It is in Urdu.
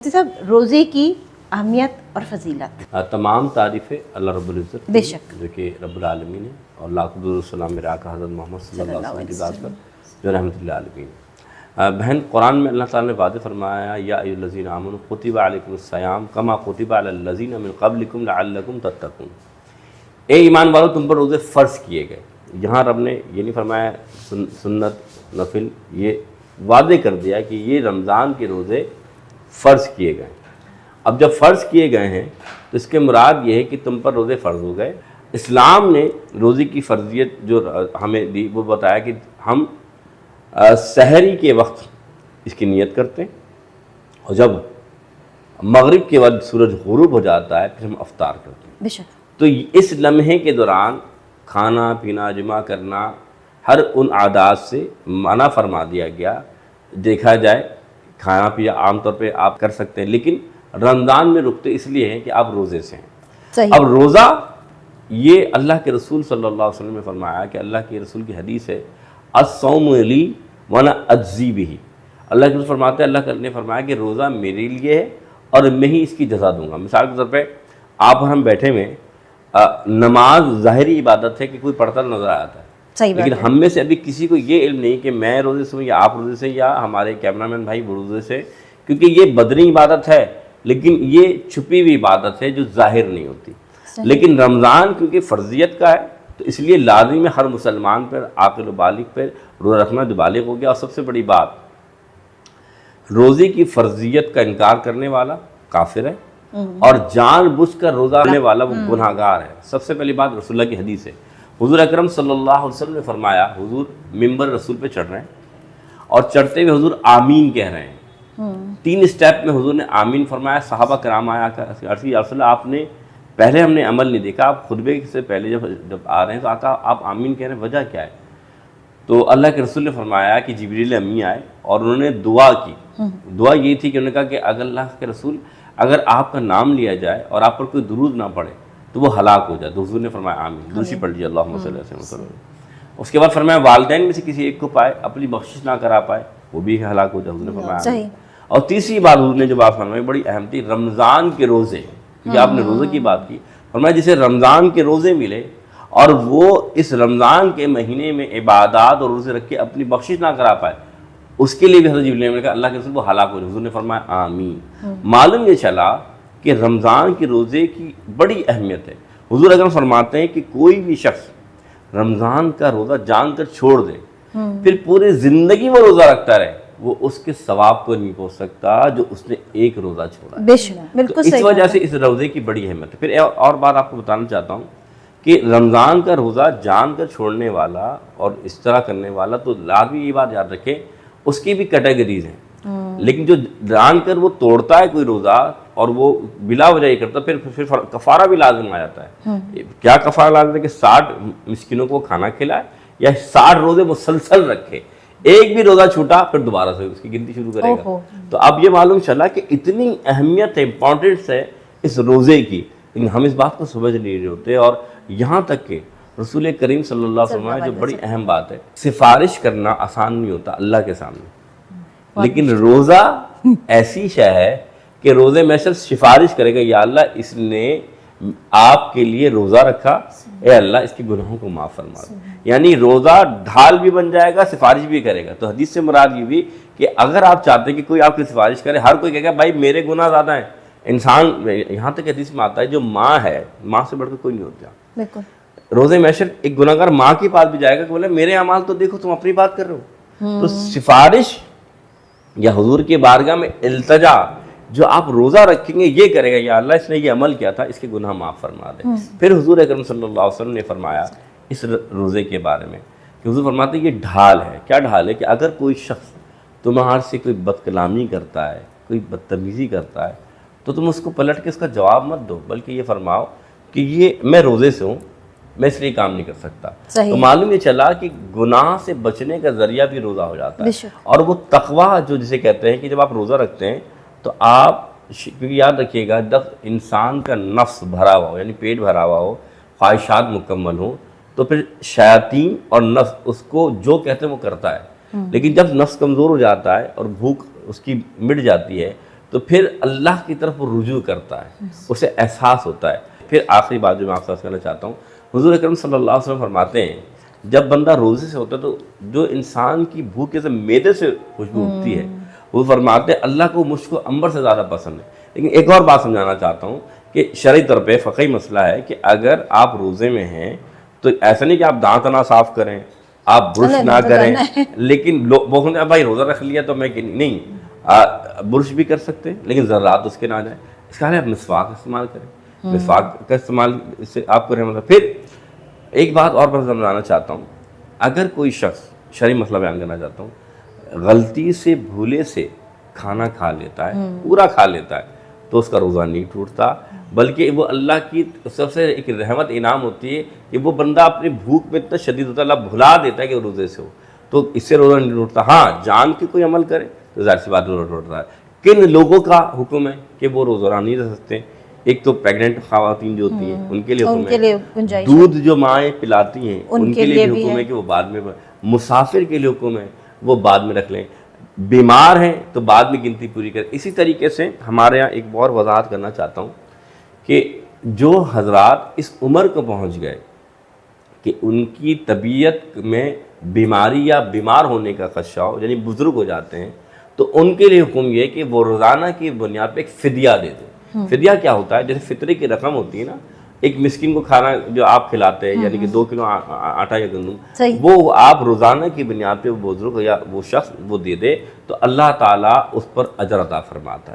صاحب روزے کی اہمیت اور فضیلت. تمام تعریفیں اللہ رب العزت بے شک جو کہ رب العالمین ہے، اور لاکھ درود و سلام میرے آقا حضرت محمد صلی اللہ علیہ وسلم کی ذات پر جو رحمۃ اللہ عالمین. بہن، قرآن میں اللہ تعالیٰ نے واضح فرمایا یا ایھا الذین آمنوا کتب علیکم الصیام کما کتب علی الذین من قبلکم لعلکم تتقون. اے ایمان والو، تم پر روزے فرض کیے گئے. یہاں رب نے یہ نہیں فرمایا سنت نفل، یہ واضح کر دیا کہ یہ رمضان کے روزے فرض کیے گئے. اب جب فرض کیے گئے ہیں تو اس کے مراد یہ ہے کہ تم پر روزے فرض ہو گئے. اسلام نے روزے کی فرضیت جو ہمیں دی وہ بتایا کہ ہم سحری کے وقت اس کی نیت کرتے ہیں، اور جب مغرب کے وقت سورج غروب ہو جاتا ہے پھر ہم افطار کرتے ہیں. بے شک. تو اس لمحے کے دوران کھانا پینا جمع کرنا ہر ان عادات سے منع فرما دیا گیا. دیکھا جائے کھانا پیا عام طور پہ آپ کر سکتے ہیں، لیکن رمضان میں رکتے اس لیے ہیں کہ آپ روزے سے ہیں. صحیح. اب روزہ یہ اللہ کے رسول صلی اللہ علیہ وسلم نے فرمایا کہ اللہ کے رسول کی حدیث ہے الصوم لی وانا اجزی بہ. اللہ کے رسول فرماتے ہیں، اللہ نے فرمایا کہ روزہ میرے لیے ہے اور میں ہی اس کی جزا دوں گا. مثال کے طور پہ آپ اور ہم بیٹھے ہوئے، نماز ظاہری عبادت ہے کہ کوئی پڑھتا نظر آتا ہے، صحیح بات لیکن ہے. ہم میں سے ابھی کسی کو یہ علم نہیں کہ میں روزے سے ہوں یا آپ روزے سے یا ہمارے کیمرہ مین بھائی وہ روزے سے، کیونکہ یہ بدنی عبادت ہے لیکن یہ چھپی ہوئی عبادت ہے جو ظاہر نہیں ہوتی. لیکن رمضان کیونکہ فرضیت کا ہے تو اس لیے لازم ہے ہر مسلمان پر، عاقل و بالغ پر روزہ رکھنا جو بالغ ہو گیا. اور سب سے بڑی بات، روزے کی فرضیت کا انکار کرنے والا کافر ہے، اور جان بوجھ کر روزہ رکھنے والا وہ گناہ گار ہے. سب سے پہلی بات رسول اللہ کی حدیث ہے. حضور اکرم صلی اللہ علیہ وسلم نے فرمایا، حضور ممبر رسول پہ چڑھ رہے ہیں اور چڑھتے ہوئے حضور آمین کہہ رہے ہیں. 3 اسٹیپ میں حضور نے آمین فرمایا. صحابہ کرام آیا عرض کی یا رسول اللہ، آپ نے پہلے ہم نے عمل نہیں دیکھا، آپ خطبے سے پہلے جب آ رہے ہیں تو آقا آپ آمین کہہ رہے ہیں، وجہ کیا ہے؟ تو اللہ کے رسول نے فرمایا کہ جبریل امی آئے اور انہوں نے دعا کی. دعا یہ تھی کہ انہوں نے کہا کہ اگر اللہ کے رسول اگر آپ کا نام لیا جائے اور آپ پر کوئی درود نہ پڑے تو وہ ہلاک ہو جائے. تو حضور نے فرمایا آمین، دوسری پڑھ لیجیے اللہم صلی اللہ علیہ وسلم. اس کے بعد فرمایا والدین میں سے کسی ایک کو پائے اپنی بخشش نہ کرا پائے وہ بھی ہلاک ہو جائے. حضور نے فرمایا آمین. اور تیسری بات حضور نے جو بات فرمائی بڑی اہم تھی، رمضان کے روزے، کیونکہ آپ نے روزے کی بات کی. فرمایا جسے رمضان کے روزے ملے اور وہ اس رمضان کے مہینے میں عبادات اور روزے رکھ کے اپنی بخشش نہ کرا پائے، اس کے لیے بھی حضرت جبریل نے کہا اللہ کے رسول وہ ہلاک ہو جائے. حضور نے فرمایا آمین. معلوم یہ چلا کہ رمضان کے روزے کی بڑی اہمیت ہے. حضور اکرم فرماتے ہیں کہ کوئی بھی شخص رمضان کا روزہ جان کر چھوڑ دے پھر پوری زندگی وہ روزہ رکھتا رہے، وہ اس کے ثواب کو نہیں پہنچ سکتا جو اس نے ایک روزہ چھوڑا. بے شک، بالکل صحیح. اس وجہ سے اس روزے کی بڑی اہمیت ہے. پھر اور بات آپ کو بتانا چاہتا ہوں کہ رمضان کا روزہ جان کر چھوڑنے والا اور اس طرح کرنے والا تو لازمی یہ بات یاد رکھے اس کی بھی کیٹیگریز ہیں. لیکن جو جان کر وہ توڑتا ہے کوئی روزہ اور وہ بلا وجہ یہ کرتا پھر کفارہ بھی لازم آ جاتا ہے. کیا کفارہ لازم ہے کہ 60 مسکینوں کو کھانا کھلائے یا 60 روزے مسلسل رکھے. ایک بھی روزہ چھوٹا پھر دوبارہ سے اس کی گنتی شروع کرے گا. تو اب یہ معلوم چلا کہ اتنی اہمیت ہے، امپورٹنس ہے اس روزے کی، لیکن ہم اس بات کو سمجھ نہیں رہے ہوتے. اور یہاں تک کہ رسول کریم صلی اللہ علیہ وسلم جو بڑی اہم بات ہے، سفارش کرنا آسان نہیں ہوتا اللہ کے سامنے، لیکن روزہ ایسی شے ہے کہ روزے میں صرف سفارش کرے گا یا اللہ اس نے آپ کے لیے روزہ رکھا، اے اللہ اس کے گناہوں کو معاف فرما دو. یعنی روزہ ڈھال بھی بن جائے گا، سفارش بھی کرے گا. تو حدیث سے مراد یہ بھی کہ اگر آپ چاہتے ہیں کہ کوئی آپ کی سفارش کرے، ہر کوئی کہے گا بھائی میرے گناہ زیادہ ہیں. انسان یہاں تک حدیث میں آتا ہے جو ماں ہے، ماں سے بڑھ کر کوئی نہیں ہوتا. بالکل. روزے محشر ایک گناہ گار ماں کے پاس بھی جائے گا کہ بولے میرے اعمال تو دیکھو، تم اپنی بات کر رہے ہو. تو سفارش یا حضور کی بارگاہ میں التجا جو آپ روزہ رکھیں گے یہ کرے گا یا اللہ اس نے یہ عمل کیا تھا، اس کے گناہ معاف فرما دے. پھر حضور اکرم صلی اللہ علیہ وسلم نے فرمایا اس روزے کے بارے میں کہ حضور فرماتے ہیں یہ ڈھال ہے. کیا ڈھال ہے؟ کہ اگر کوئی شخص تمہارے سے کوئی بد کلامی کرتا ہے، کوئی بدتمیزی کرتا ہے تو تم اس کو پلٹ کے اس کا جواب مت دو، بلکہ یہ فرماؤ کہ یہ میں روزے سے ہوں، میں اس لیے کام نہیں کر سکتا. تو معلوم یہ چلا کہ گناہ سے بچنے کا ذریعہ بھی روزہ ہو جاتا ہے. اور وہ تقویٰ جو جسے کہتے ہیں کہ جب آپ روزہ رکھتے ہیں تو آپ، کیونکہ یاد رکھیے گا جب انسان کا نفس بھرا ہوا ہو، یعنی پیٹ بھرا ہوا ہو، خواہشات مکمل ہوں، تو پھر شیاطین اور نفس اس کو جو کہتے ہیں وہ کرتا ہے. لیکن جب نفس کمزور ہو جاتا ہے اور بھوک اس کی مٹ جاتی ہے تو پھر اللہ کی طرف وہ رجوع کرتا ہے, اسے احساس ہوتا ہے. پھر آخری بات جو میں آپ سے عرض کرنا چاہتا ہوں, حضور اکرم صلی اللہ علیہ وسلم فرماتے ہیں جب بندہ روزے سے ہوتا ہے تو جو انسان کی بھوک کے میدے سے خوشبو اٹھتی ہے, وہ فرماتے ہیں اللہ کو مجھ کو عنبر سے زیادہ پسند ہے. لیکن ایک اور بات سمجھانا چاہتا ہوں کہ شرعی طور پہ فقہی مسئلہ ہے کہ اگر آپ روزے میں ہیں تو ایسا نہیں کہ آپ دانت نہ صاف کریں, آپ برش نہ کریں, لیکن وہ کہتے ہیں بھائی روزہ رکھ لیا تو میں نہیں, برش بھی کر سکتے لیکن ذرات اس کے نہ جائیں. اس کا آپ مسواک استعمال کریں, مسواک کا استعمال اس سے آپ کریں. مطلب پھر ایک بات اور میں سمجھانا چاہتا ہوں, اگر کوئی شخص, شرعی مسئلہ بیان کرنا چاہتا ہوں, غلطی سے بھولے سے کھانا کھا لیتا ہے, پورا کھا لیتا ہے, تو اس کا روزہ نہیں ٹوٹتا, بلکہ وہ اللہ کی سب سے ایک رحمت انعام ہوتی ہے کہ وہ بندہ اپنی بھوک میں اتنا شدید ہوتا ہے, اللہ بھلا دیتا ہے کہ وہ روزے سے ہو, تو اس سے روزہ نہیں ٹوٹتا. ہاں جان کے کوئی عمل کرے تو ظاہر سی بات روزہ ٹوٹتا ہے. کن لوگوں کا حکم ہے کہ وہ روزہ نہیں رہ سکتے؟ ایک تو پیگنٹ خواتین جو ہوتی ہیں ان کے لیے حکم ہے, دودھ جو مائیں پلاتی ہیں ان کے لیے بھی حکم ہے کہ وہ بعد میں, مسافر کے لیے حکم ہے وہ بعد میں رکھ لیں, بیمار ہیں تو بعد میں گنتی پوری کریں. اسی طریقے سے ہمارے یہاں ایک اور وضاحت کرنا چاہتا ہوں کہ جو حضرات اس عمر کو پہنچ گئے کہ ان کی طبیعت میں بیماری یا بیمار ہونے کا خدشہ ہو, یعنی بزرگ ہو جاتے ہیں, تو ان کے لیے حکم یہ کہ وہ روزانہ کی بنیاد پہ ایک فدیہ دے دیں. فدیہ کیا ہوتا ہے؟ جیسے فطرے کی رقم ہوتی ہے نا, ایک مسکین کو کھانا جو آپ کھلاتے ہیں, یعنی کہ 2 کلو آٹا یا گندم, وہ آپ روزانہ کی بنیاد پہ وہ بزرگ یا وہ شخص وہ دے دے تو اللہ تعالیٰ اس پر اجر عطا فرماتا ہے.